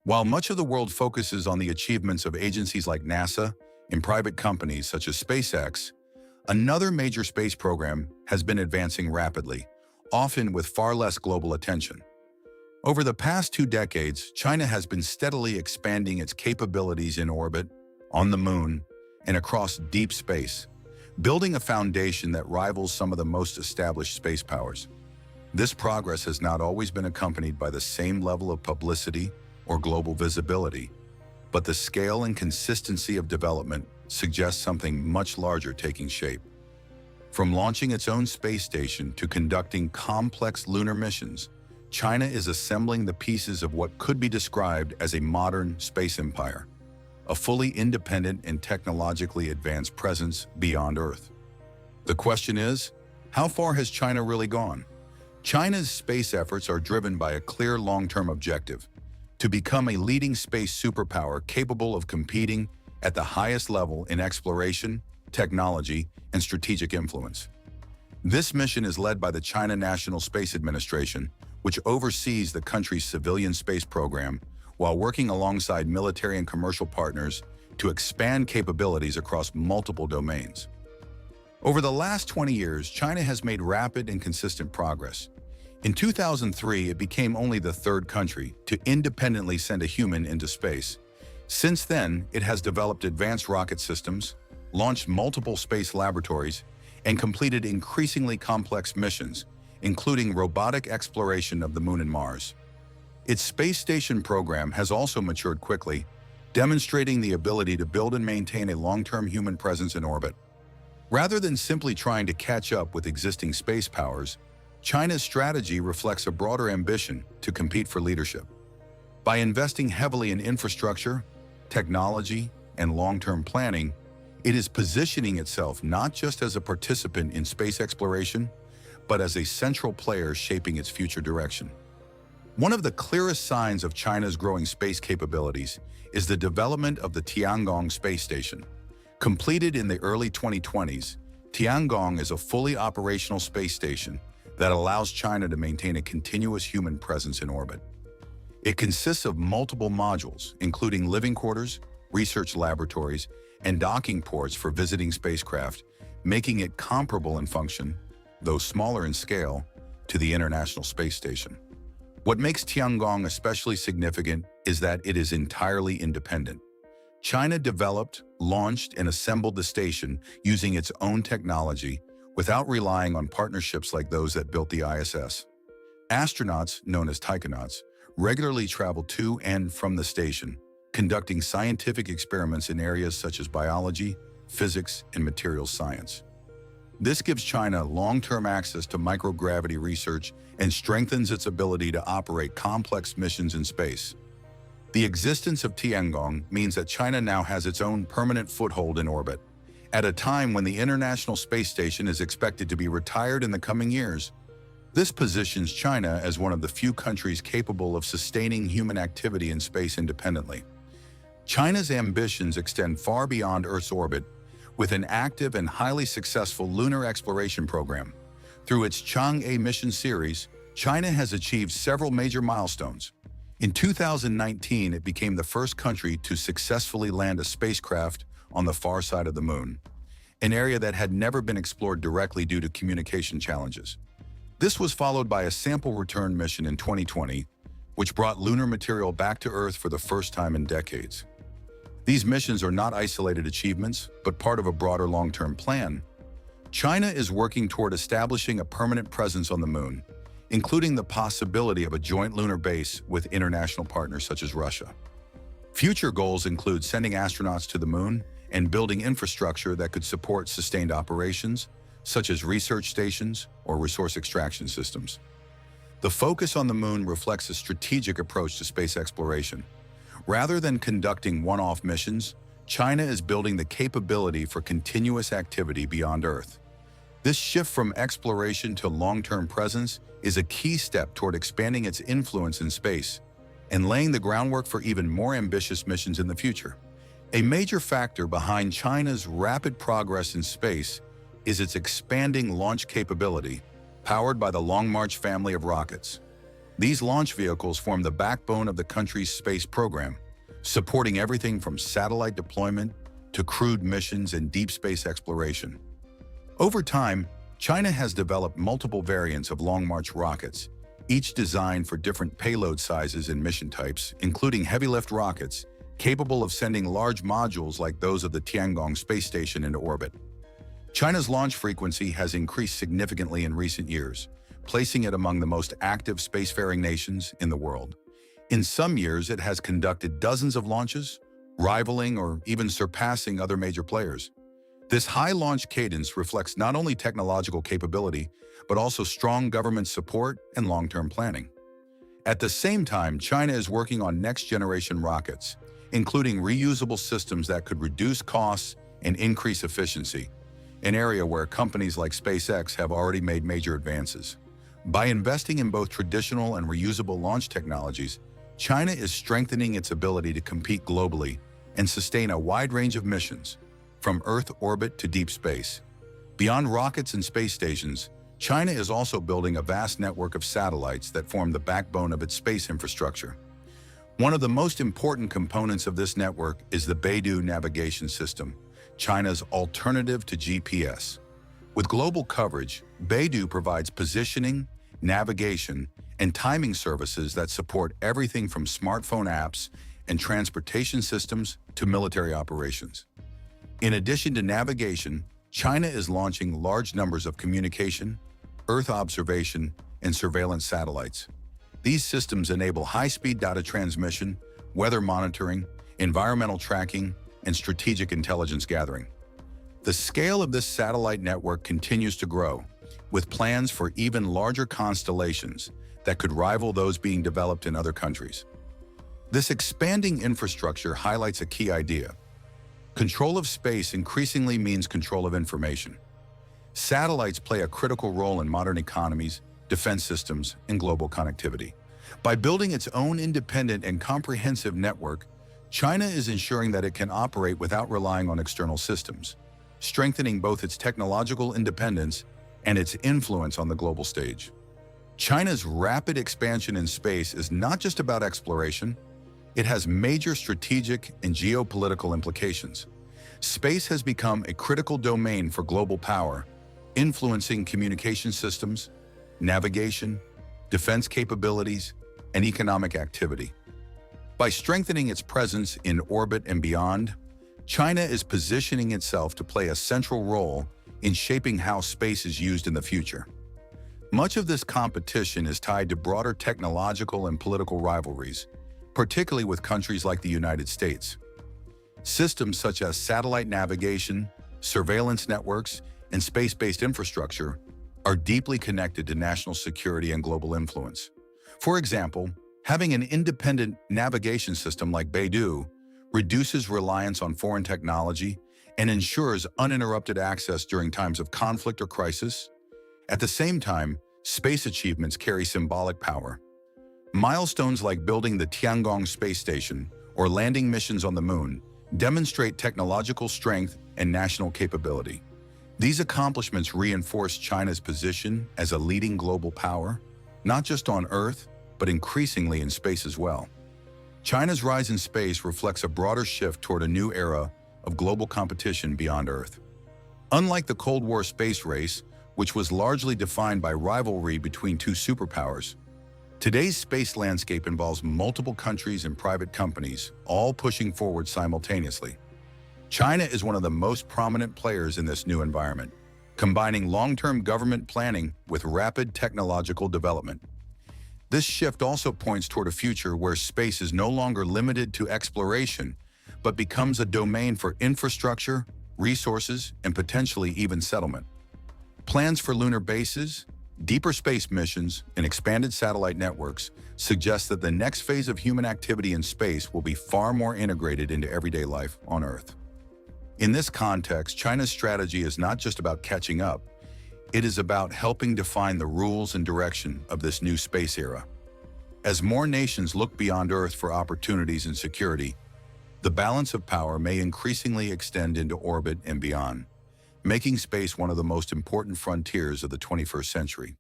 While much of the world focuses on the achievements of agencies like NASA and private companies such as SpaceX, another major space program has been advancing rapidly, often with far less global attention. Over the past 2 decades, China has been steadily expanding its capabilities in orbit, on the moon, and across deep space, building a foundation that rivals some of the most established space powers. This progress has not always been accompanied by the same level of publicity or global visibility, but the scale and consistency of development suggests something much larger taking shape. From launching its own space station to conducting complex lunar missions, China is assembling the pieces of what could be described as a modern space empire, a fully independent and technologically advanced presence beyond Earth. The question is, how far has China really gone? China's space efforts are driven by a clear long-term objective: to become a leading space superpower capable of competing at the highest level in exploration, technology, and strategic influence. This mission is led by the China National Space Administration, which oversees the country's civilian space program while working alongside military and commercial partners to expand capabilities across multiple domains. Over the last 20 years, China has made rapid and consistent progress. In 2003, it became only the third country to independently send a human into space. Since then, it has developed advanced rocket systems, launched multiple space laboratories, and completed increasingly complex missions, including robotic exploration of the Moon and Mars. Its space station program has also matured quickly, demonstrating the ability to build and maintain a long-term human presence in orbit. Rather than simply trying to catch up with existing space powers, China's strategy reflects a broader ambition to compete for leadership. By investing heavily in infrastructure, technology, and long-term planning, it is positioning itself not just as a participant in space exploration, but as a central player shaping its future direction. One of the clearest signs of China's growing space capabilities is the development of the Tiangong space station. Completed in the early 2020s, Tiangong is a fully operational space station that allows China to maintain a continuous human presence in orbit. It consists of multiple modules, including living quarters, research laboratories, and docking ports for visiting spacecraft, making it comparable in function, though smaller in scale, to the International Space Station. What makes Tiangong especially significant is that it is entirely independent. China developed, launched, and assembled the station using its own technology without relying on partnerships like those that built the ISS. Astronauts, known as taikonauts, regularly travel to and from the station, conducting scientific experiments in areas such as biology, physics, and materials science. This gives China long-term access to microgravity research and strengthens its ability to operate complex missions in space. The existence of Tiangong means that China now has its own permanent foothold in orbit. At a time when the International Space Station is expected to be retired in the coming years, this positions China as one of the few countries capable of sustaining human activity in space independently. China's ambitions extend far beyond Earth's orbit, with an active and highly successful lunar exploration program. Through its Chang'e mission series, China has achieved several major milestones. In 2019, it became the first country to successfully land a spacecraft on the far side of the Moon, an area that had never been explored directly due to communication challenges. This was followed by a sample return mission in 2020, which brought lunar material back to Earth for the first time in decades. These missions are not isolated achievements, but part of a broader long-term plan. China is working toward establishing a permanent presence on the Moon, including the possibility of a joint lunar base with international partners such as Russia. Future goals include sending astronauts to the Moon and building infrastructure that could support sustained operations, such as research stations or resource extraction systems. The focus on the Moon reflects a strategic approach to space exploration. Rather than conducting one-off missions, China is building the capability for continuous activity beyond Earth. This shift from exploration to long-term presence is a key step toward expanding its influence in space and laying the groundwork for even more ambitious missions in the future. A major factor behind China's rapid progress in space is its expanding launch capability, powered by the Long March family of rockets. These launch vehicles form the backbone of the country's space program, supporting everything from satellite deployment to crewed missions and deep space exploration. Over time, China has developed multiple variants of Long March rockets, each designed for different payload sizes and mission types, including heavy-lift rockets capable of sending large modules like those of the Tiangong space station into orbit. China's launch frequency has increased significantly in recent years, placing it among the most active spacefaring nations in the world. In some years, it has conducted dozens of launches, rivaling or even surpassing other major players. This high launch cadence reflects not only technological capability, but also strong government support and long-term planning. At the same time, China is working on next-generation rockets, including reusable systems that could reduce costs and increase efficiency, an area where companies like SpaceX have already made major advances. By investing in both traditional and reusable launch technologies, China is strengthening its ability to compete globally and sustain a wide range of missions, from Earth orbit to deep space. Beyond rockets and space stations, China is also building a vast network of satellites that form the backbone of its space infrastructure. One of the most important components of this network is the Beidou navigation system, China's alternative to GPS. With global coverage, Beidou provides positioning, navigation, and timing services that support everything from smartphone apps and transportation systems to military operations. In addition to navigation, China is launching large numbers of communication, Earth observation, and surveillance satellites. These systems enable high-speed data transmission, weather monitoring, environmental tracking, and strategic intelligence gathering. The scale of this satellite network continues to grow, with plans for even larger constellations that could rival those being developed in other countries. This expanding infrastructure highlights a key idea. Control of space increasingly means control of information. Satellites play a critical role in modern economies, defense systems, and global connectivity. By building its own independent and comprehensive network, China is ensuring that it can operate without relying on external systems, strengthening both its technological independence and its influence on the global stage. China's rapid expansion in space is not just about exploration. It has major strategic and geopolitical implications. Space has become a critical domain for global power, influencing communication systems, navigation, defense capabilities, and economic activity. By strengthening its presence in orbit and beyond, China is positioning itself to play a central role in shaping how space is used in the future. Much of this competition is tied to broader technological and political rivalries, particularly with countries like the United States. Systems such as satellite navigation, surveillance networks, and space-based infrastructure are deeply connected to national security and global influence. For example, having an independent navigation system like Beidou reduces reliance on foreign technology and ensures uninterrupted access during times of conflict or crisis. At the same time, space achievements carry symbolic power. Milestones like building the Tiangong space station or landing missions on the moon demonstrate technological strength and national capability. These accomplishments reinforce China's position as a leading global power, not just on Earth, but increasingly in space as well. China's rise in space reflects a broader shift toward a new era of global competition beyond Earth. Unlike the Cold War space race, which was largely defined by rivalry between two superpowers, today's space landscape involves multiple countries and private companies, all pushing forward simultaneously. China is one of the most prominent players in this new environment, combining long-term government planning with rapid technological development. This shift also points toward a future where space is no longer limited to exploration, but becomes a domain for infrastructure, resources, and potentially even settlement. Plans for lunar bases, deeper space missions, and expanded satellite networks suggest that the next phase of human activity in space will be far more integrated into everyday life on Earth. In this context, China's strategy is not just about catching up. It is about helping define the rules and direction of this new space era. As more nations look beyond Earth for opportunities and security, the balance of power may increasingly extend into orbit and beyond, making space one of the most important frontiers of the 21st century.